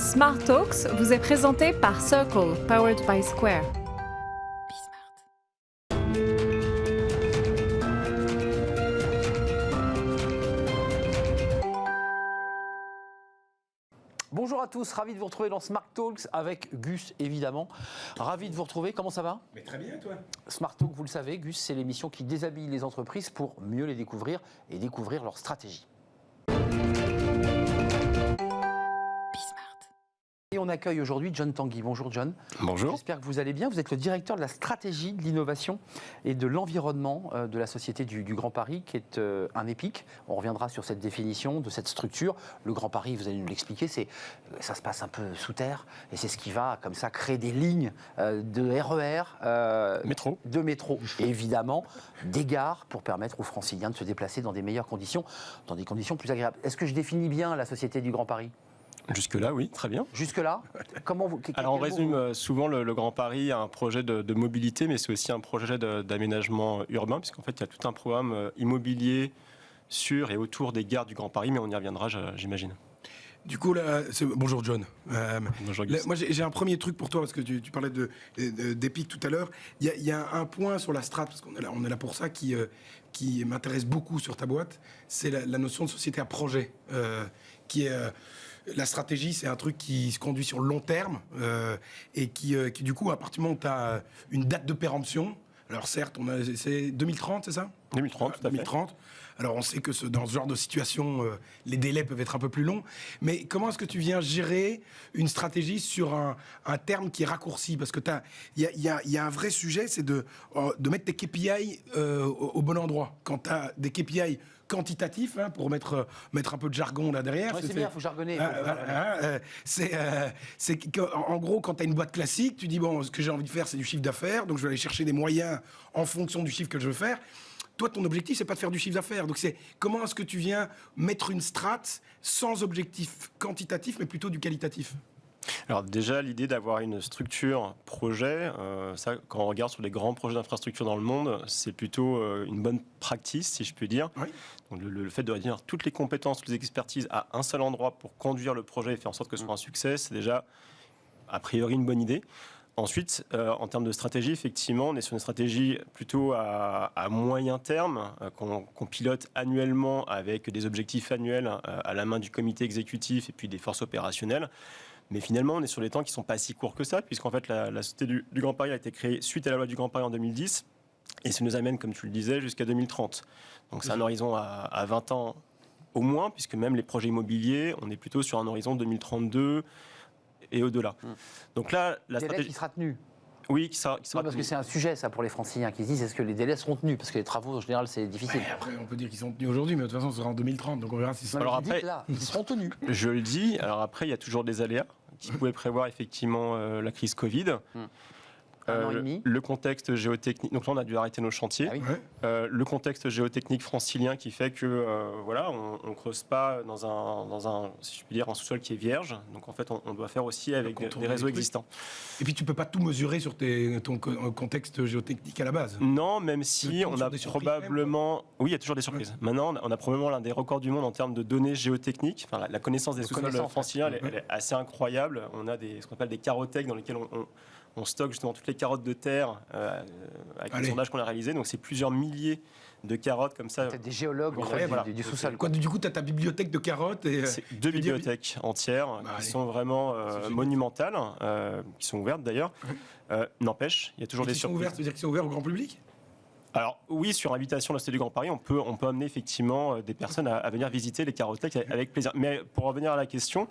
Smart Talks vous est présenté par Circle, powered by Square. Bonjour à tous, ravi de vous retrouver dans Smart Talks avec Gus évidemment. Ravi de vous retrouver, comment ça va ? Mais très bien, toi. Smart Talks, vous le savez, Gus, c'est l'émission qui déshabille les entreprises pour mieux les découvrir et découvrir leur stratégie. Et on accueille aujourd'hui John Tanguy. Bonjour John. Bonjour. J'espère que vous allez bien. Vous êtes le directeur de la stratégie, de l'innovation et de l'environnement de la Société du Grand Paris, qui est un EPIC. On reviendra sur cette définition de cette structure. Le Grand Paris, vous allez nous l'expliquer, ça se passe un peu sous terre et c'est ce qui va comme ça créer des lignes de RER, de métro et évidemment des gares pour permettre aux Franciliens de se déplacer dans des meilleures conditions, dans des conditions plus agréables. Est-ce que je définis bien la Société du Grand Paris ? Jusque-là, oui, très bien. Jusque-là, comment vous... Alors on résume souvent le Grand Paris à un projet de mobilité, mais c'est aussi un projet d'aménagement urbain, puisqu'en fait il y a tout un programme immobilier sur et autour des gares du Grand Paris, mais on y reviendra, j'imagine. Du coup, là, bonjour John. Bonjour Moi, j'ai un premier truc pour toi, parce que tu parlais d'EPIC tout à l'heure. Il y a un point sur la strat, parce qu'on est là pour ça, qui m'intéresse beaucoup sur ta boîte, c'est la notion de société à projet, qui est... La stratégie, c'est un truc qui se conduit sur le long terme et qui, du coup, à partir du moment où tu as une date de péremption, alors certes, c'est 2030, c'est ça ? 2030, tout à fait. 2030. Alors on sait que dans ce genre de situation, les délais peuvent être un peu plus longs. Mais comment est-ce que tu viens gérer une stratégie sur un terme qui est raccourci ? Parce que il y a un vrai sujet, c'est de mettre tes KPI au bon endroit. Quand tu as des KPI quantitatifs, pour mettre un peu de jargon là derrière. Ouais, c'est bien, il faut jargonner. C'est qu'en gros, quand tu as une boîte classique, tu dis, bon, ce que j'ai envie de faire, c'est du chiffre d'affaires, donc je vais aller chercher des moyens en fonction du chiffre que je veux faire. Toi, ton objectif, c'est pas de faire du chiffre d'affaires. Donc, c'est comment est-ce que tu viens mettre une strat sans objectif quantitatif, mais plutôt du qualitatif ? Alors déjà, l'idée d'avoir une structure projet, ça, quand on regarde sur les grands projets d'infrastructure dans le monde, c'est plutôt une bonne practice, si je puis dire. Oui. Donc, le fait de réunir toutes les compétences, toutes les expertises à un seul endroit pour conduire le projet et faire en sorte que ce soit un succès, c'est déjà, a priori, une bonne idée. Ensuite, en termes de stratégie, effectivement, on est sur une stratégie plutôt à moyen terme, qu'on pilote annuellement avec des objectifs annuels à la main du comité exécutif et puis des forces opérationnelles. Mais finalement, on est sur des temps qui ne sont pas si courts que ça, puisqu'en fait, la Société du Grand Paris a été créée suite à la loi du Grand Paris en 2010, et ça nous amène, comme tu le disais, jusqu'à 2030. Donc c'est un horizon à 20 ans au moins, puisque même les projets immobiliers, on est plutôt sur un horizon 2032 et au-delà. Donc là, la délai stratégie qui sera tenu. Oui, qui sera Parce que c'est un sujet, ça, pour les Franciliens, qui se disent, est-ce que les délais seront tenus ? Parce que les travaux, en général, c'est difficile. Ouais, après, on peut dire qu'ils sont tenus aujourd'hui, mais de toute façon, ce sera en 2030, donc on verra si ça... Alors après, là, ils seront tenus. Je le dis, alors après, il y a toujours des aléas qui pouvaient prévoir effectivement la crise Covid. Un an et demi. Le contexte géotechnique, donc là on a dû arrêter nos chantiers. Ah oui. Ouais. Le contexte géotechnique francilien qui fait que voilà, on creuse pas dans un, si je puis dire, un sous-sol qui est vierge. Donc en fait, on doit faire aussi avec des réseaux existants. Et puis tu peux pas tout mesurer sur ton contexte géotechnique à la base. Non, même si on a des probablement... Oui, il y a toujours des surprises. Ouais. Maintenant, on a probablement l'un des records du monde en termes de données géotechniques. Enfin, la connaissance des sous-sols franciliens, elle est assez incroyable. On a ce qu'on appelle des carothèques dans lesquelles on stocke justement toutes les carottes de terre avec les sondages qu'on a réalisés. Donc c'est plusieurs milliers de carottes comme ça. Peut-être des géologues du sous-sol. Du coup, tu as ta bibliothèque de carottes. C'est 2 bibliothèques entières qui sont vraiment monumentales, qui sont ouvertes d'ailleurs. N'empêche, il y a toujours des surprises. Ça veut dire qu'ils sont ouverts au grand public ? Alors oui, sur invitation de la Société du Grand Paris, on peut amener effectivement des personnes à venir visiter les carothèques avec plaisir. Mais pour revenir à la question,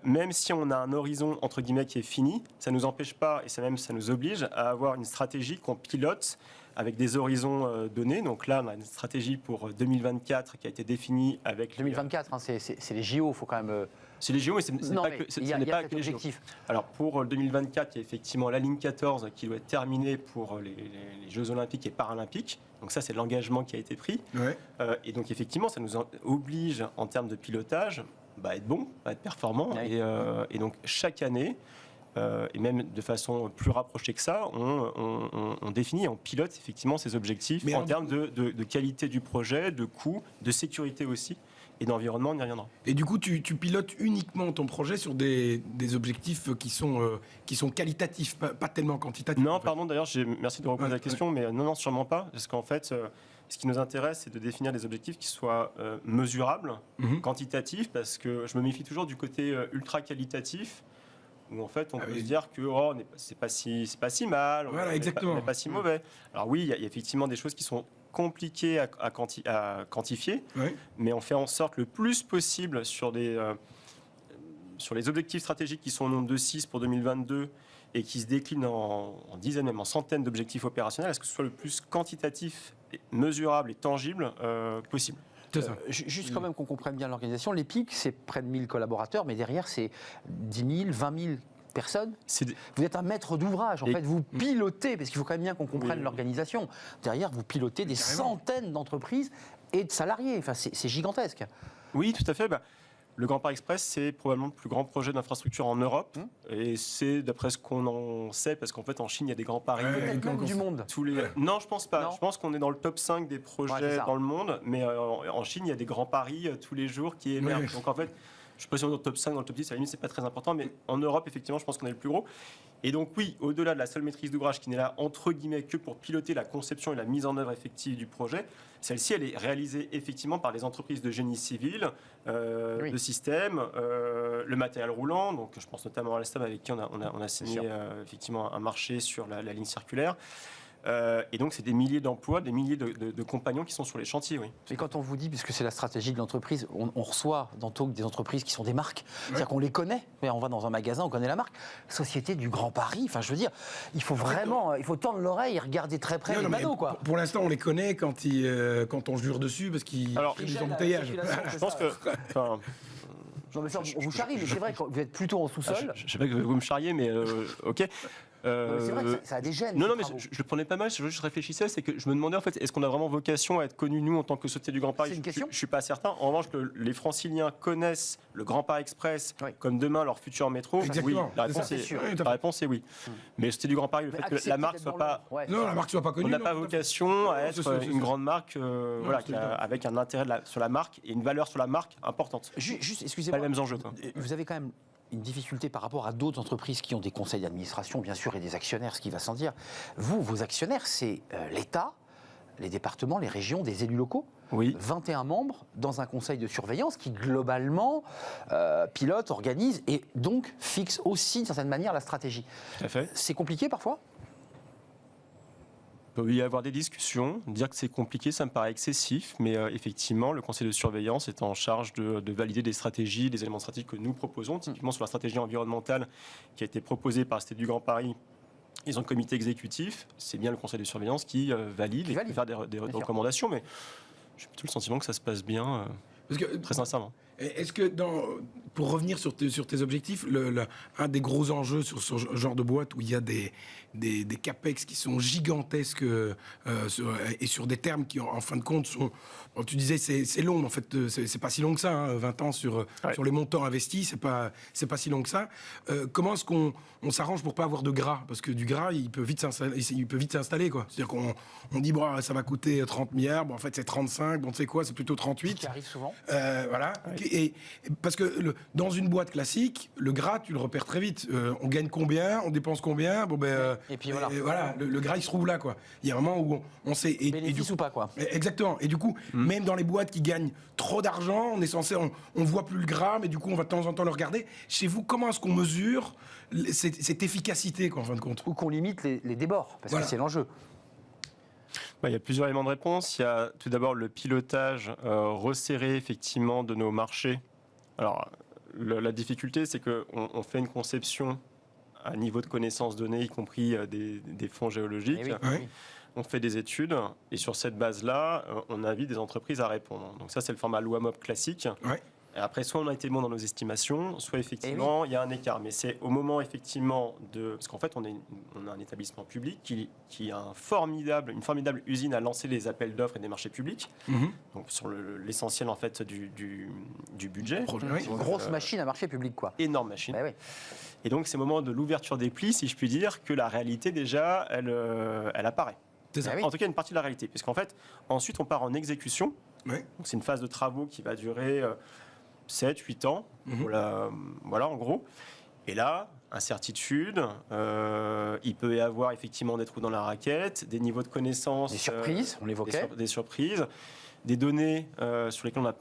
même si on a un horizon entre guillemets qui est fini, ça ne nous empêche pas, et ça nous oblige à avoir une stratégie qu'on pilote avec des horizons donnés. Donc là, on a une stratégie pour 2024 qui a été définie avec... 2024, c'est les JO, il faut quand même... C'est les JO, mais ce n'est pas que les JO. Alors pour 2024, il y a effectivement la ligne 14 qui doit être terminée pour les Jeux Olympiques et Paralympiques. Donc ça, c'est l'engagement qui a été pris. Ouais. Et donc effectivement, ça nous oblige en termes de pilotage à être bon, à être performant. Oui. Et donc chaque année, et même de façon plus rapprochée que ça, on définit, on pilote effectivement ces objectifs en termes de qualité du projet, de coût, de sécurité aussi. et d'environnement, on y reviendra. Et du coup, tu pilotes uniquement ton projet sur des objectifs qui sont qualitatifs, pas tellement quantitatifs. Non, en fait. pardon, d'ailleurs, merci de reposer la question, mais non, sûrement pas, parce qu'en fait, ce qui nous intéresse, c'est de définir des objectifs qui soient mesurables, quantitatifs, parce que je me méfie toujours du côté ultra qualitatif, où en fait on peut se dire que c'est pas si mal, Voilà, exactement. on n'est pas si mauvais. Alors oui, il y a effectivement des choses qui sont compliquées à quantifier, mais on fait en sorte le plus possible sur les objectifs stratégiques qui sont au nombre de 6 pour 2022 et qui se déclinent en dizaines, même en centaines d'objectifs opérationnels, est-ce que ce soit le plus quantitatif, mesurable et tangible possible. Juste quand même qu'on comprenne bien l'organisation, l'EPIC, c'est près de 1000 collaborateurs, mais derrière, c'est 10 000, 20 000 personnes. Vous êtes un maître d'ouvrage, en fait, vous pilotez, parce qu'il faut quand même bien qu'on comprenne l'organisation. Derrière, vous pilotez des centaines d'entreprises et de salariés. Enfin, c'est gigantesque. Oui, tout à fait. Le Grand Paris Express, c'est probablement le plus grand projet d'infrastructure en Europe. Et c'est, d'après ce qu'on en sait, parce qu'en fait, en Chine, il y a des grands paris. Même du monde. Non, je pense pas. Non. Je pense qu'on est dans le top 5 des projets dans le monde. Mais en Chine, il y a des grands paris tous les jours qui émergent. Donc en fait, je ne sais pas si on est dans le top 5, dans le top 10, à la limite, c'est pas très important. Mais en Europe, effectivement, je pense qu'on est le plus gros. Et donc oui, au-delà de la seule maîtrise d'ouvrage qui n'est là, entre guillemets, que pour piloter la conception et la mise en œuvre effective du projet, celle-ci, elle est réalisée effectivement par les entreprises de génie civil, de système, le matériel roulant. Donc je pense notamment à Alstom avec qui on a signé effectivement un marché sur la ligne circulaire. Et donc, c'est des milliers d'emplois, des milliers de compagnons qui sont sur les chantiers, oui. Et quand on vous dit, puisque c'est la stratégie de l'entreprise, on reçoit dans Talk des entreprises qui sont des marques, c'est-à-dire qu'on les connaît, mais on va dans un magasin, on connaît la marque. Société du Grand Paris, enfin, je veux dire, il faut vraiment, il faut tendre l'oreille et regarder très près les panneaux, quoi. Pour l'instant, on les connaît quand on jure dessus, parce qu'ils font des embouteillages. Je pense que... Non, mais ça, on vous charrie, mais c'est vrai que vous êtes plutôt en sous-sol. Je ne sais pas que vous me charriez, mais ok. C'est vrai que ça a des gènes. Non, mais je le prenais pas mal. Je réfléchissais, c'est que je me demandais en fait, est-ce qu'on a vraiment vocation à être connus nous en tant que Société du Grand Paris ? C'est une question. Je suis pas certain. En revanche, que les Franciliens connaissent le Grand Paris Express comme demain leur futur métro. Exactement. Oui, la réponse est oui. Mais Société du Grand Paris, le fait que la marque soit pas, non, la marque soit pas connue. On n'a pas vocation à être une grande marque, avec un intérêt sur la marque et une valeur sur la marque importante. Juste, excusez-moi. Pas les mêmes enjeux. Vous avez quand même une difficulté par rapport à d'autres entreprises qui ont des conseils d'administration, bien sûr, et des actionnaires, ce qui va sans dire. Vous, vos actionnaires, c'est l'État, les départements, les régions, des élus locaux. Oui. 21 membres dans un conseil de surveillance qui, globalement, pilote, organise et donc fixe aussi, d'une certaine manière, la stratégie. Tout à fait. C'est compliqué parfois ? Il peut y avoir des discussions. Dire que c'est compliqué, ça me paraît excessif, mais effectivement, le conseil de surveillance est en charge de valider des stratégies, des éléments stratégiques que nous proposons. Typiquement sur la stratégie environnementale qui a été proposée par la Cité du Grand Paris, ils ont le comité exécutif. C'est bien le conseil de surveillance qui valide et qui fait des recommandations, mais j'ai plutôt le sentiment que ça se passe bien, très sincèrement. Est-ce que, pour revenir sur tes objectifs, un des gros enjeux sur ce genre de boîte où il y a des capex qui sont gigantesques et sur des termes qui, en fin de compte, sont... Bon, tu disais c'est long, mais en fait, c'est pas si long que ça. 20 ans sur les montants investis, c'est pas si long que ça. Comment est-ce qu'on s'arrange pour pas avoir de gras ? Parce que du gras, il peut vite s'installer, quoi. C'est-à-dire qu'on dit, bon, ça va coûter 30 milliards, bon, en fait, c'est 35, bon, tu sais quoi, c'est plutôt 38. Ce qui arrive souvent. Voilà. Et parce que dans une boîte classique, le gras, tu le repères très vite. On gagne combien, on dépense combien. Bon, et puis voilà. Le gras, il se trouve là, quoi. Il y a un moment où on sait. Bénéfice ou pas, quoi. Exactement. Et du coup, même dans les boîtes qui gagnent trop d'argent, on est censé, on voit plus le gras, mais du coup, on va de temps en temps le regarder. Chez vous, comment est-ce qu'on mesure cette efficacité, quoi, en fin de compte ? Ou qu'on limite les débords, parce que c'est l'enjeu. Il y a plusieurs éléments de réponse. Il y a tout d'abord le pilotage resserré effectivement de nos marchés. Alors, la difficulté, c'est qu'on fait une conception à niveau de connaissances données, y compris des fonds géologiques. On fait des études et sur cette base-là, on invite des entreprises à répondre. Donc ça, c'est le format LOAMOP classique. Et après, soit on a été bon dans nos estimations, soit effectivement, il y a un écart. Mais c'est au moment, effectivement, parce qu'en fait, on a un établissement public qui a une formidable usine à lancer les appels d'offres et des marchés publics. Donc, sur l'essentiel, en fait, du budget. Une grosse machine à marché public, quoi. Énorme machine. Et donc, c'est au moment de l'ouverture des plis, si je puis dire, que la réalité, déjà, elle apparaît. En tout cas, une partie de la réalité. Puisqu'en fait, ensuite, on part en exécution. Ouais. Donc, c'est une phase de travaux qui va durer 7-8 ans, voilà en gros. Et là, incertitude, il peut y avoir effectivement des trous dans la raquette, des niveaux de connaissances... Des surprises, on l'évoquait. Des surprises, des données sur lesquelles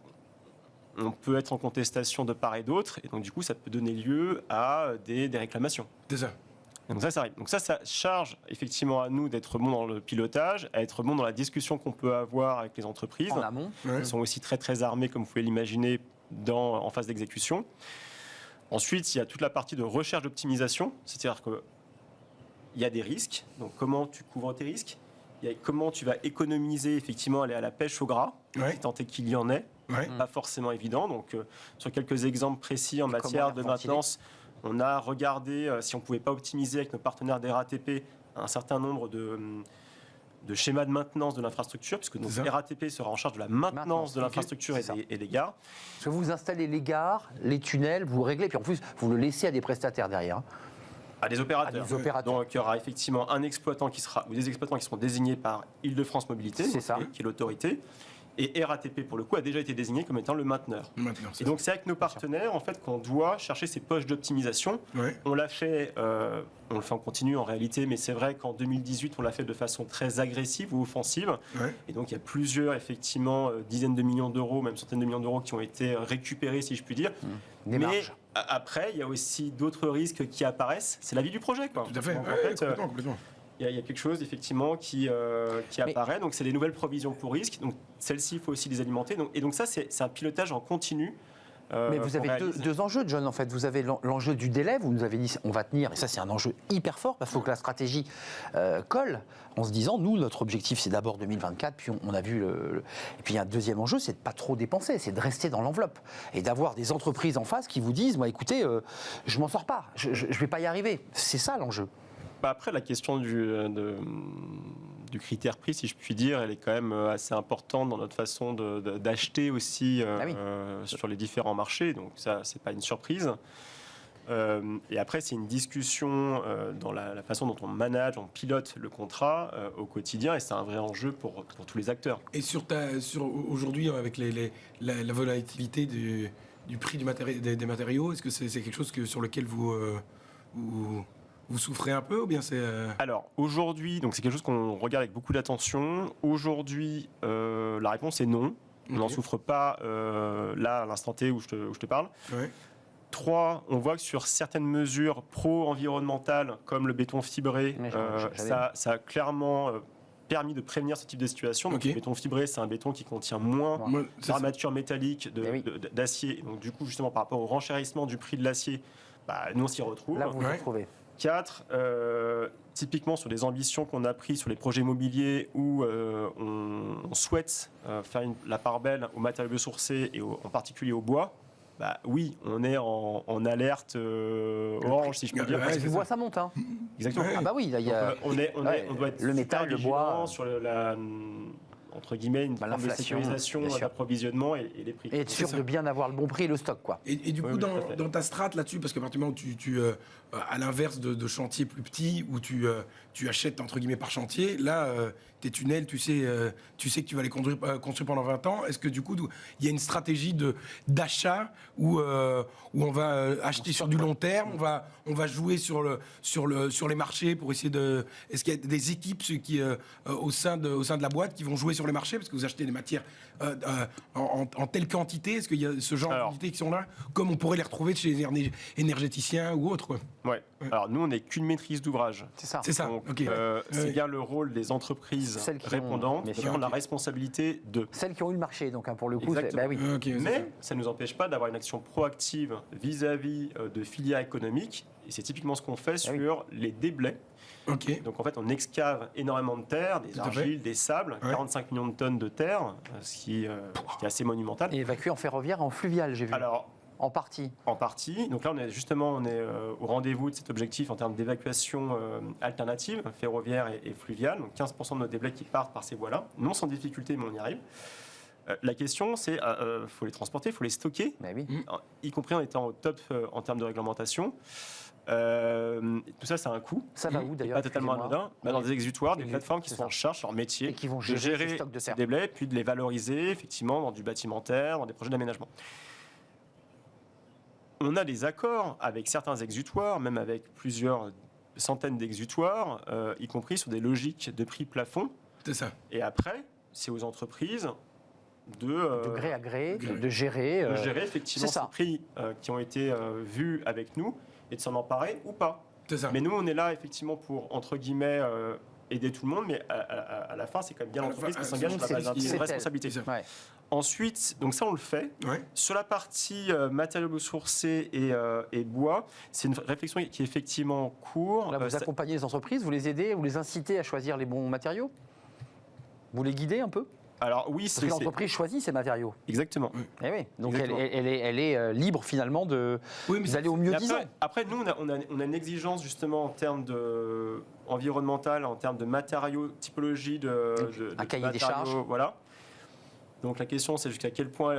on peut être en contestation de part et d'autre, et donc du coup, ça peut donner lieu à des réclamations. C'est ça. Donc ça arrive. Donc ça charge effectivement à nous d'être bons dans le pilotage, à être bons dans la discussion qu'on peut avoir avec les entreprises. En amont. Ils sont aussi très très armés, comme vous pouvez l'imaginer, en phase d'exécution. Ensuite, il y a toute la partie de recherche d'optimisation, c'est-à-dire qu'il y a des risques. Donc comment tu couvres tes risques, il y a comment tu vas économiser, effectivement, aller à la pêche au gras, si tant est qu'il y en ait. Pas forcément évident. Donc sur quelques exemples précis en matière de maintenance, on a regardé si on ne pouvait pas optimiser avec nos partenaires des RATP un certain nombre de schémas de maintenance de l'infrastructure, puisque donc RATP sera en charge de la maintenance de l'infrastructure et des gares. Parce que vous installez les gares, les tunnels, vous réglez, puis en plus, vous le laissez à des prestataires derrière. À des opérateurs. Donc il y aura effectivement un exploitant ou des exploitants qui seront désignés par Île-de-France Mobilité, qui est l'autorité. Et RATP, pour le coup, a déjà été désigné comme étant le mainteneur. Et donc, c'est avec nos partenaires, en fait, qu'on doit chercher ces poches d'optimisation. On l'a fait, on le fait en continu en réalité, mais c'est vrai qu'en 2018, on l'a fait de façon très agressive ou offensive. Et donc, il y a plusieurs, effectivement, dizaines de millions d'euros, même centaines de millions d'euros qui ont été récupérés, si je puis dire. Mais après, il y a aussi d'autres risques qui apparaissent. C'est la vie du projet, quoi. Tout à fait. Donc, complètement. Il y a quelque chose effectivement qui apparaît, donc c'est des nouvelles provisions pour risque, donc celles-ci il faut aussi les alimenter, et donc ça c'est un pilotage en continu. Mais vous avez deux enjeux, John, en fait. Vous avez l'enjeu du délai, vous nous avez dit on va tenir, et ça c'est un enjeu hyper fort, parce qu'il faut que la stratégie colle, en se disant, nous, notre objectif c'est d'abord 2024, puis on a vu Et puis il y a un deuxième enjeu, c'est de ne pas trop dépenser, c'est de rester dans l'enveloppe, et d'avoir des entreprises en face qui vous disent, moi écoutez, je m'en sors pas, je ne vais pas y arriver. C'est ça l'enjeu. Après, la question du critère prix, si je puis dire, elle est quand même assez importante dans notre façon d'acheter aussi sur les différents marchés. Donc ça, c'est pas une surprise. Et après, c'est une discussion dans la façon dont on manage, on pilote le contrat au quotidien, et c'est un vrai enjeu pour tous les acteurs. Et aujourd'hui, avec la volatilité du prix des matériaux, est-ce que c'est quelque chose sur lequel vous souffrez un peu, ou bien c'est... Alors, aujourd'hui, donc c'est quelque chose qu'on regarde avec beaucoup d'attention. Aujourd'hui, la réponse est non. On n'en souffre pas là, à l'instant T où je te parle. 3, on voit que sur certaines mesures pro-environnementales, comme le béton fibré, ça a clairement permis de prévenir ce type de situation. Donc, le béton fibré, c'est un béton qui contient moins d'armature métallique d'acier. Donc, du coup, justement, par rapport au renchérissement du prix de l'acier, nous, on s'y retrouve. Là, vous vous retrouvez. 4, typiquement sur les ambitions qu'on a prises sur les projets immobiliers où on souhaite faire la part belle aux matériaux biosourcés et en particulier au bois, oui, on est en alerte orange, si je peux dire. Parce que le bois, ça monte. Hein. Exactement. Ah bah oui, il y a... on doit être le métal, le bois... sur entre guillemets, une forme de sécurisation d'approvisionnement et les prix. Et être sûr de bien avoir le bon prix et le stock, quoi. Et du coup, dans ta strate là-dessus, parce qu'à partir du moment où à l'inverse de chantiers plus petits, où tu achètes, entre guillemets, par chantier, là, tes tunnels, tu sais que tu vas les construire pendant 20 ans. Est-ce que du coup, il y a une stratégie d'achat où on va acheter sur du long terme, on va jouer sur les marchés pour essayer de... Est-ce qu'il y a des équipes au sein de la boîte qui vont jouer sur les marchés, parce que vous achetez des matières en telle quantité? Est-ce qu'il y a ce genre de quantités qui sont là, comme on pourrait les retrouver chez les énergéticiens ou autres, quoi? Alors nous, on n'est qu'une maîtrise d'ouvrage. C'est ça. Donc, c'est bien le rôle des entreprises répondantes de prendre la responsabilité de... Celles qui ont eu le marché, donc pour le coup. Exactement. Mais ça ne nous empêche pas d'avoir une action proactive vis-à-vis de filières économiques. Et c'est typiquement ce qu'on fait sur les déblais. Donc en fait, on excave énormément de terre, des argiles, des sables, 45 millions de tonnes de terre, ce qui est assez monumental. Et évacué en ferroviaire et en fluvial, j'ai vu. Alors, en partie. En partie. Donc là, on est au rendez-vous de cet objectif en termes d'évacuation alternative, ferroviaire et fluviale. Donc 15% de nos déblais qui partent par ces voies-là. Non sans difficulté, mais on y arrive. La question, c'est faut les transporter, il faut les stocker, y compris en étant au top en termes de réglementation. Tout ça, c'est un coût. Ça va où d'ailleurs? Pas totalement anodin. Dans des exutoires, des plateformes qui C'est sont ça. en charge, leur métier, Et qui vont de gérer ces stocks de ces terre. déblais, puis de les valoriser effectivement dans du bâtimentaire, dans des projets d'aménagement. On a des accords avec certains exutoires, même avec plusieurs centaines d'exutoires, y compris sur des logiques de prix plafond. C'est ça. Et après, c'est aux entreprises de De gré à gré, de gérer. gérer effectivement c'est ça. ces prix qui ont été vus avec nous et de s'en emparer ou pas. C'est ça. Mais nous, on est là effectivement pour, entre guillemets, aider tout le monde, mais à la fin, c'est quand même bien À la l'entreprise fin, qui s'engage sur la c'est- base d'un c'est prix de elle. responsabilité. C'est ça. Ouais. Ensuite, donc ça, on le fait. Ouais. Sur la partie matériaux biosourcés et bois, c'est une réflexion qui est effectivement en cours. Là, vous Ça- accompagnez les entreprises, vous les aidez, vous les incitez à choisir les bons matériaux? Vous les guidez un peu? alors oui, Parce que l'entreprise choisit ses matériaux. exactement. Eh oui. Donc Exactement. elle est libre finalement Oui, mais d'aller au mieux Mais disant. après, nous, on a une exigence justement en termes environnemental, en termes de matériaux, typologie Un cahier des matériaux, charges. Voilà. Donc la question, c'est jusqu'à quel point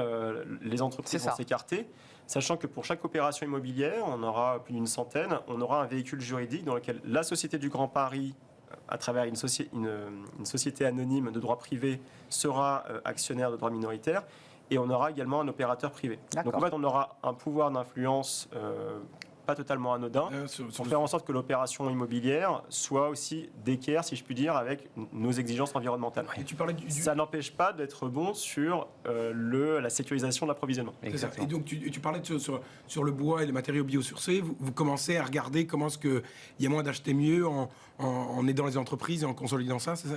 les entreprises C'est vont ça. s'écarter, sachant que pour chaque opération immobilière, on aura plus d'une centaine, on aura un véhicule juridique dans lequel la Société du Grand Paris, à travers une société anonyme de droit privé, sera actionnaire de droit minoritaire. Et on aura également un opérateur privé. D'accord. Donc en fait, on aura un pouvoir d'influence pas totalement anodin pour faire en sorte que l'opération immobilière soit aussi d'équerre, si je puis dire, avec nos exigences environnementales. Et tu parlais du... Ça n'empêche pas d'être bon sur la sécurisation de l'approvisionnement. C'est ça. Exactement. Et donc, tu parlais sur le bois et les matériaux biosourcés. Vous commencez à regarder comment est-ce qu'il y a moyen d'acheter mieux en aidant les entreprises et en consolidant ça, c'est ça?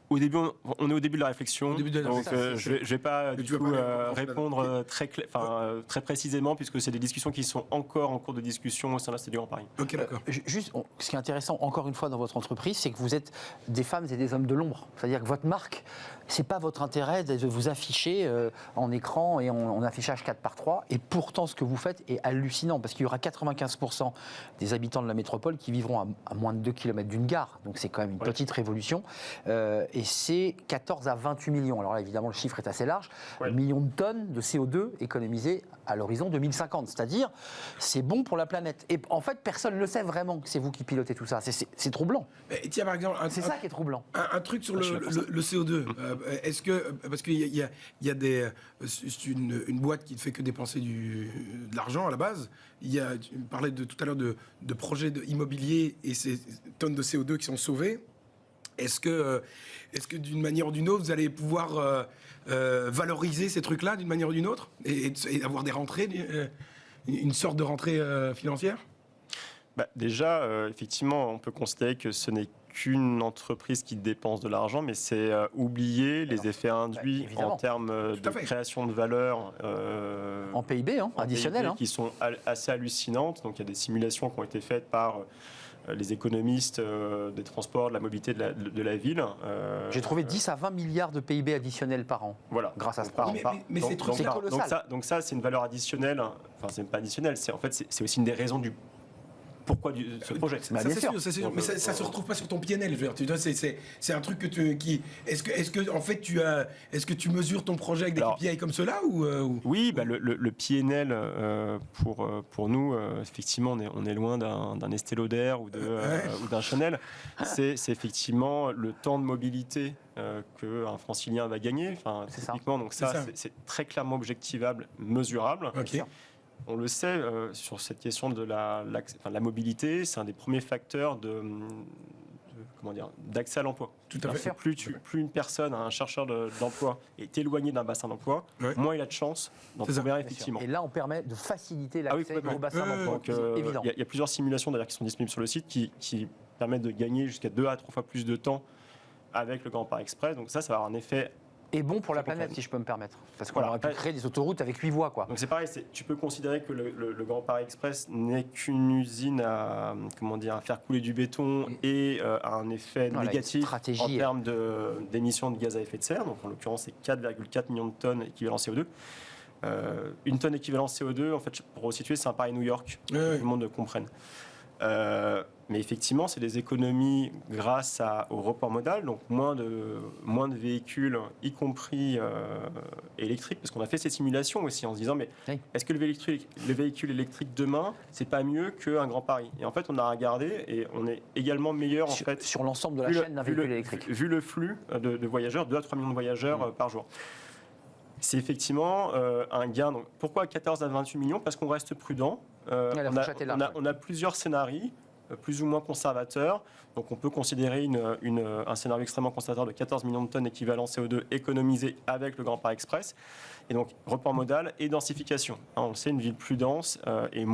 Au début, on est au début de la réflexion, Au début de la donc réflexion, je ne vais pas Mais du tu vas tout pas répondre très précisément, puisque c'est des discussions qui sont encore en cours de discussion au sein de la Cité du Grand Paris. Ok, d'accord. Juste, ce qui est intéressant, encore une fois, dans votre entreprise, c'est que vous êtes des femmes et des hommes de l'ombre. C'est-à-dire que votre marque, c'est pas votre intérêt de vous afficher en écran et en affichage 4x3. Et pourtant, ce que vous faites est hallucinant, parce qu'il y aura 95% des habitants de la métropole qui vivront à moins de 2 km d'une gare. Donc c'est quand même une petite révolution. Et c'est 14 à 28 millions. Alors là, évidemment, le chiffre est assez large. Ouais. Millions de tonnes de CO2 économisées à l'horizon 2050. C'est-à-dire, c'est bon pour la planète. Et en fait, personne ne le sait vraiment que c'est vous qui pilotez tout ça. C'est troublement. Et tiens, par exemple, C'est ça qui est troublant. un truc sur le CO2. Est-ce que, parce qu'il y a c'est une boîte qui ne fait que dépenser de l'argent à la base. Tu parlais tout à l'heure de projets immobiliers et ces tonnes de CO2 qui sont sauvées. Est-ce que d'une manière ou d'une autre, vous allez pouvoir valoriser ces trucs-là d'une manière ou d'une autre et avoir des rentrées, une sorte de rentrée financière? Déjà, effectivement, on peut considérer que ce n'est qu'une entreprise qui dépense de l'argent, mais c'est oublier les effets induits évidemment. en termes de à fait. création de valeur En PIB, en additionnel. PIB, qui sont assez hallucinantes. Donc il y a des simulations qui ont été faites par les économistes des transports, de la mobilité de la ville. J'ai trouvé 10 à 20 milliards de PIB additionnels par an. Voilà. Grâce à ce Par- projet. Mais donc- ces trucs- c'est donc- colossal. donc ça, c'est une valeur additionnelle. Enfin, c'est pas additionnel. C'est aussi une des raisons du pourquoi de ce projet. Bah, Ça, bien c'est sûr. sûr, ça, c'est sûr. Donc, Mais ça se retrouve pas sur ton PNL. Je veux dire. Tu vois, c'est un truc est-ce que en fait est-ce que tu mesures ton projet avec des Alors, KPI comme cela ou Oui, le PNL, pour nous, effectivement, on est loin d'un Estée Lauder ou d'un Chanel. C'est effectivement le temps de mobilité qu'un francilien va gagner. Enfin, C'est ça. typiquement, donc C'est ça. c'est très clairement objectivable, mesurable. Ok. On le sait, sur cette question de la mobilité, c'est un des premiers facteurs d'accès à l'emploi. Tout à Bien fait. sûr. Plus une personne, un chercheur d'emploi, est éloigné d'un bassin d'emploi, Ouais. moins il a de chance d'en C'est ça. trouver un, Bien sûr. effectivement. Et là, on permet de faciliter Ah oui, l'accès complètement. au bassin d'emploi. Donc, C'est évident. il y a plusieurs simulations d'ailleurs qui sont disponibles sur le site qui permettent de gagner jusqu'à 2 à 3 fois plus de temps avec le Grand Paris Express. Donc ça va avoir un effet. Et bon pour la complètement. planète, si je peux me permettre. Parce qu'on Voilà. aurait pu créer des autoroutes avec 8 voies, quoi. Donc c'est pareil, tu peux considérer que le Grand Paris Express n'est qu'une usine à faire couler du béton et à un effet Voilà, une négatif stratégie. en termes d'émissions de gaz à effet de serre. Donc en l'occurrence, c'est 4,4 millions de tonnes équivalent CO2. Une tonne équivalent CO2, en fait, pour resituer, c'est un Paris-New York, pour que Ouais. tout le monde comprenne. Mais effectivement, c'est des économies grâce au report modal, donc moins de véhicules, y compris électriques, parce qu'on a fait ces simulations aussi en se disant, mais oui. est-ce que le véhicule électrique demain, c'est pas mieux qu'un Grand Paris? Et en fait, on a regardé et on est également meilleur sur l'ensemble de la chaîne d'un véhicule électrique. Vu le flux de voyageurs, 2 à 3 millions de voyageurs par jour. C'est effectivement un gain. Donc, pourquoi 14 à 28 millions? Parce qu'on reste prudent. On a plusieurs scénarios, plus ou moins conservateurs. Donc on peut considérer un scénario extrêmement conservateur de 14 millions de tonnes équivalent CO2 économisées avec le Grand Paris Express. Et donc report modal et densification. On le sait, une ville plus dense et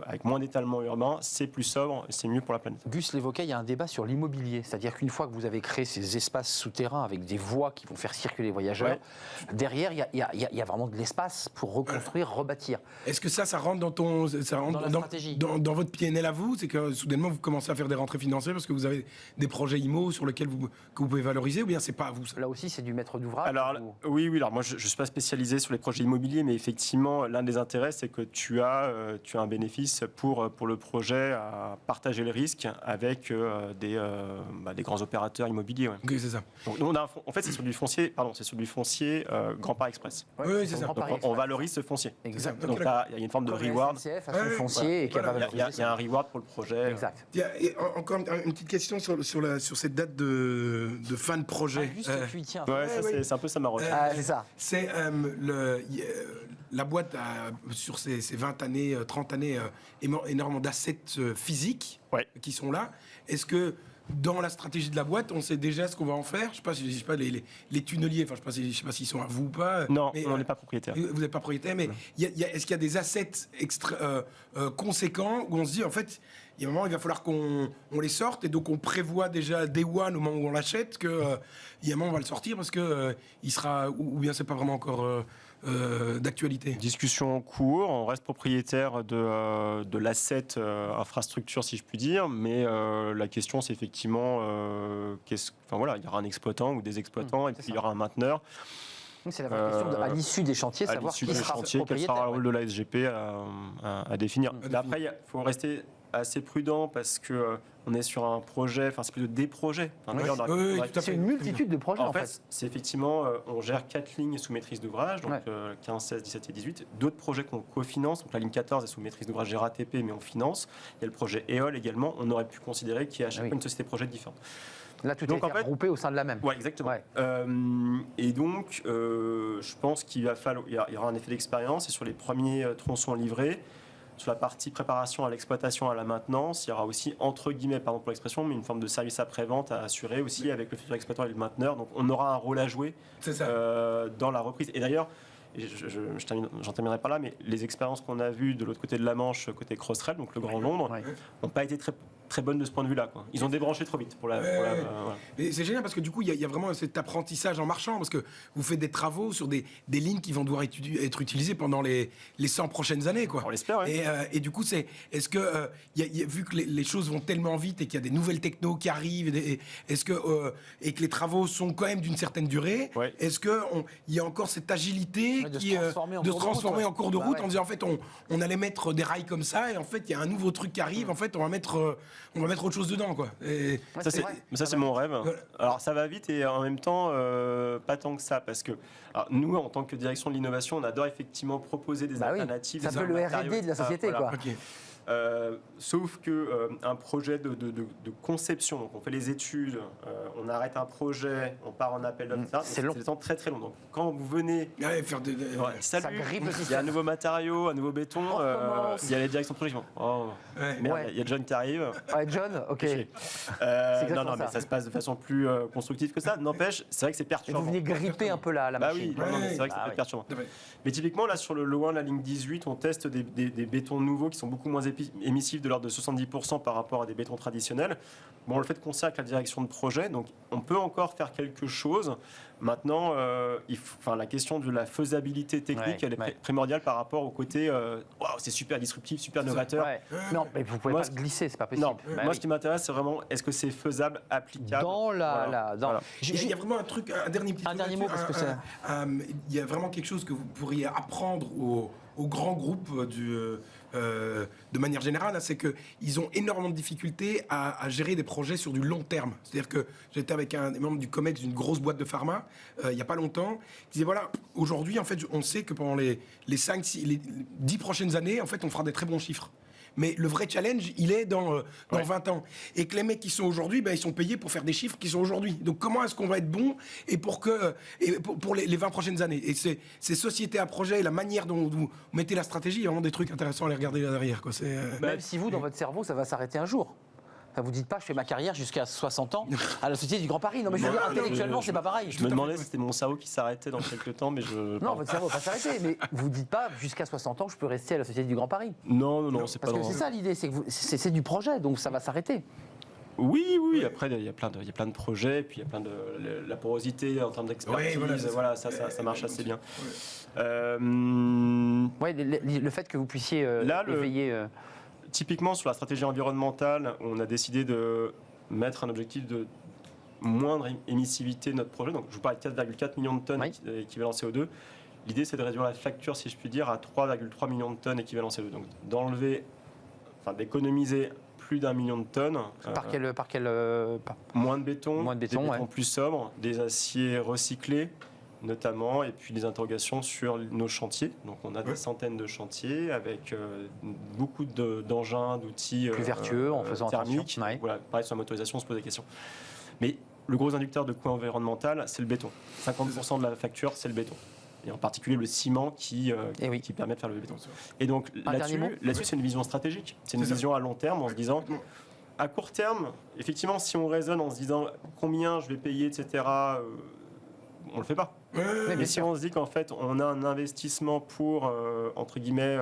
avec moins d'étalement urbain, c'est plus sobre, c'est mieux pour la planète. Gus l'évoquait, il y a un débat sur l'immobilier. C'est-à-dire qu'une fois que vous avez créé ces espaces souterrains avec des voies qui vont faire circuler les voyageurs, derrière, il y a vraiment de l'espace pour reconstruire, rebâtir. Est-ce que ça rentre dans la stratégie. Dans votre PNL à vous? C'est que soudainement, vous commencez à faire des rentrées financières parce que vous avez des projets IMO sur lesquels que vous pouvez valoriser, ou bien c'est pas à vous ça? Là aussi, c'est du maître d'ouvrage. Alors, oui. Alors moi, je ne suis pas spécialisé sur les projets immobiliers, mais effectivement, l'un des intérêts, c'est que tu as un bénéfice pour le projet à partager le risque avec des grands opérateurs immobiliers. Ouais. Ok, c'est ça. Donc, en fait, c'est sur du foncier, Grand Paris Express. Oui, c'est ça. Donc, on valorise ce foncier. Exact. Donc il y a une forme de reward. SNCF a son foncier et qui va valoriser. Il y a un reward pour le projet. Exact. Et encore une petite question sur cette date de fin de projet. Juste, puis, tiens. C'est un peu ça ma recherche. C'est ça. C'est la boîte a, sur ces 20 années, 30 années, énormément d'assets physiques qui sont là. Est-ce que dans la stratégie de la boîte, on sait déjà ce qu'on va en faire? Je ne sais pas, les tunneliers, enfin, je ne sais pas s'ils sont à vous ou pas. Non, mais, on n'est pas propriétaire. Vous n'êtes pas propriétaire, mais est-ce qu'il y a des assets conséquents où on se dit, en fait, il y a un moment, il va falloir qu'on les sorte, et donc on prévoit déjà day one au moment où on l'achète, qu'il y a un moment, on va le sortir parce que il sera, ou bien c'est pas vraiment encore d'actualité? Discussion en cours, on reste propriétaire de l'asset infrastructure, si je puis dire, mais la question c'est effectivement, il y aura un exploitant ou des exploitants, et puis il y aura un mainteneur. C'est la vraie question à l'issue des chantiers, savoir qui sera propriétaire. Quel sera le rôle de la SGP à définir. Après, il faut rester assez prudent parce que on est sur un projet, c'est plutôt des projets. C'est une multitude de projets en fait. C'est effectivement, on gère 4 lignes sous maîtrise d'ouvrage, donc 15, 16, 17 et 18. D'autres projets qu'on cofinance, donc la ligne 14 est sous maîtrise d'ouvrage RATP, mais on finance. Il y a le projet EOL également, on aurait pu considérer qu'il y a à chaque fois une société projet différente. Là, tout est regroupé au sein de la même. Oui, exactement. Ouais. Et donc, je pense qu'il y aura un effet d'expérience, et sur les premiers tronçons livrés, sur la partie préparation à l'exploitation, à la maintenance, il y aura aussi, entre guillemets, pardon pour l'expression, mais une forme de service après-vente à assurer aussi avec le futur exploitant et le mainteneur. Donc on aura un rôle à jouer dans la reprise. Et d'ailleurs, j'en terminerai par là, mais les expériences qu'on a vues de l'autre côté de la Manche, côté Crossrail, donc le Grand Londres, n'ont pas été très bonnes de ce point de vue-là. Ils ont débranché trop vite. Mais c'est génial parce que du coup, il y a vraiment cet apprentissage en marchant, parce que vous faites des travaux sur des lignes qui vont devoir être utilisées pendant les 100 prochaines années. Quoi. On l'espère, oui. Et du coup, est-ce que, vu que les choses vont tellement vite et qu'il y a des nouvelles technos qui arrivent, et que les travaux sont quand même d'une certaine durée, est-ce qu'il y a encore cette agilité de se transformer en cours de route en disant, en fait, on allait mettre des rails comme ça, et en fait, il y a un nouveau truc qui arrive, en fait, on va mettre autre chose dedans, quoi. Ça, c'est mon rêve. Alors, ça va vite et en même temps, pas tant que ça, parce que nous, en tant que direction de l'innovation, on adore effectivement proposer des alternatives. C'est un peu le R&D de la société, quoi. Okay. Sauf que un projet de conception, donc on fait les études, on arrête un projet, on part en appel d'offres, c'est des temps très très long. Donc quand vous venez, faire salut, il y a un nouveau matériau, un nouveau béton, il y a les directions de projet. Il y a John qui arrive. John, ok. Non, mais ça se passe de façon plus constructive que ça. N'empêche, c'est vrai que c'est perturbant. Et vous venez gripper un peu la machine. C'est vrai que c'est perturbant. Mais typiquement, là, sur le loin, la ligne 18, on teste des bétons nouveaux qui sont beaucoup moins émissifs, de l'ordre de 70% par rapport à des bétons traditionnels. Bon, on le fait concert avec la direction de projet, donc on peut encore faire quelque chose. Maintenant, la question de la faisabilité technique, elle est primordiale par rapport au côté c'est super disruptif, super novateur. Non, mais vous pouvez pas glisser, c'est pas possible. Non, moi ce qui m'intéresse, c'est vraiment est-ce que c'est faisable, applicable. Il y a vraiment un dernier petit mot, parce que il y a vraiment quelque chose que vous pourriez apprendre aux grands groupes de manière générale, hein, c'est qu'ils ont énormément de difficultés à gérer des projets sur du long terme. C'est-à-dire que j'étais avec un des membres du COMEX d'une grosse boîte de pharma il n'y a pas longtemps, qui disait voilà, aujourd'hui, en fait, on sait que pendant les 10 prochaines années, en fait, on fera des très bons chiffres. Mais le vrai challenge, il est dans 20 ans. Et que les mecs qui sont aujourd'hui, ils sont payés pour faire des chiffres qui sont aujourd'hui. Donc comment est-ce qu'on va être bon et pour les 20 prochaines années? Et ces sociétés à projet, la manière dont vous mettez la stratégie, il y a vraiment des trucs intéressants à les regarder là derrière, quoi. Même si vous, dans votre cerveau, ça va s'arrêter un jour. Enfin, vous dites pas, je fais ma carrière jusqu'à 60 ans à la Société du Grand Paris. Non, mais je veux dire, intellectuellement, c'est pas pareil. Je me demandais si c'était mon cerveau qui s'arrêtait dans quelques temps, mais Non, votre cerveau va pas s'arrêter, mais vous dites pas, jusqu'à 60 ans, je peux rester à la Société du Grand Paris. Non, c'est pas Parce que c'est ça l'idée, c'est que c'est du projet, donc ça va s'arrêter. Oui. Après, il y a plein de projets, puis il y a plein de la porosité en termes d'expertise. Voilà, ça marche assez bien. Ouais, le fait que vous puissiez éveiller. Typiquement, sur la stratégie environnementale, on a décidé de mettre un objectif de moindre émissivité de notre projet. Donc, je vous parle de 4,4 millions de tonnes équivalent CO2. L'idée, c'est de réduire la facture, si je puis dire, à 3,3 millions de tonnes équivalent CO2. Donc, d'économiser plus d'1 million de tonnes. Moins de béton, des bétons plus sobres, des aciers recyclés, notamment, et puis des interrogations sur nos chantiers. Donc on a des centaines de chantiers avec beaucoup d'engins, d'outils plus vertueux en faisant thermiques. Voilà, pareil, sur la motorisation, on se pose des questions. Mais le gros inducteur de coût environnemental, c'est le béton. 50% de la facture, c'est le béton. Et en particulier le ciment qui permet de faire le béton. Et donc là-dessus, c'est une vision stratégique. C'est une vision à long terme en se disant, à court terme, effectivement, si on raisonne en se disant combien je vais payer, etc., on ne le fait pas. Mais si on se dit qu'en fait, on a un investissement pour, entre guillemets,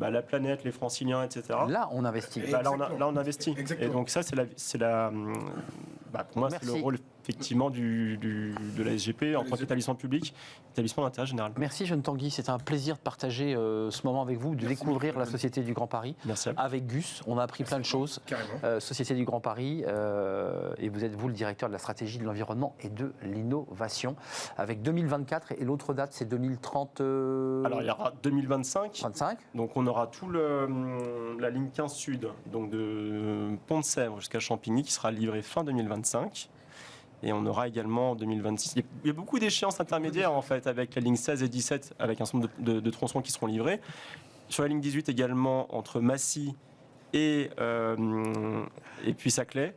la planète, les franciliens, etc. Là, on investit. Là, on investit. Exactement. Et donc ça, pour moi, c'est le rôle effectivement de la SGP en tant qu'établissement public, établissement d'intérêt général. Merci John Tanguy, c'est un plaisir de partager ce moment avec vous, de découvrir la Société du Grand Paris. Merci. Avec Gus, on a appris plein de choses. Société du Grand Paris, et vous êtes vous le directeur de la stratégie de l'environnement et de l'innovation, avec 2024 et l'autre date c'est 2030. Alors il y aura 2025. 25. Donc on aura tout la ligne 15 Sud, donc de Pont-de-Sèvres jusqu'à Champigny, qui sera livrée fin 2025. Et on aura également en 2026. Il y a beaucoup d'échéances intermédiaires en fait, avec la ligne 16 et 17, avec un certain nombre de tronçons qui seront livrés. Sur la ligne 18 également, entre Massy et puis Saclay.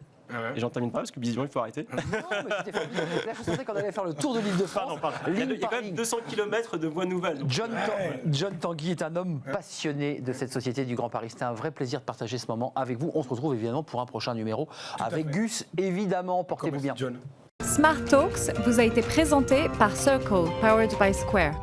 Et j'en termine pas parce que visiblement il faut arrêter. Non, mais c'était fabuleux. Là, je sentais qu'on allait faire le tour de l'île de France. Il y a quand même 200 km de voies nouvelles. John Tanguy est un homme passionné de cette Société du Grand Paris. C'était un vrai plaisir de partager ce moment avec vous. On se retrouve évidemment pour un prochain numéro avec Gus. Évidemment, portez-vous bien. John. Smart Talks vous a été présenté par Circle, powered by Square.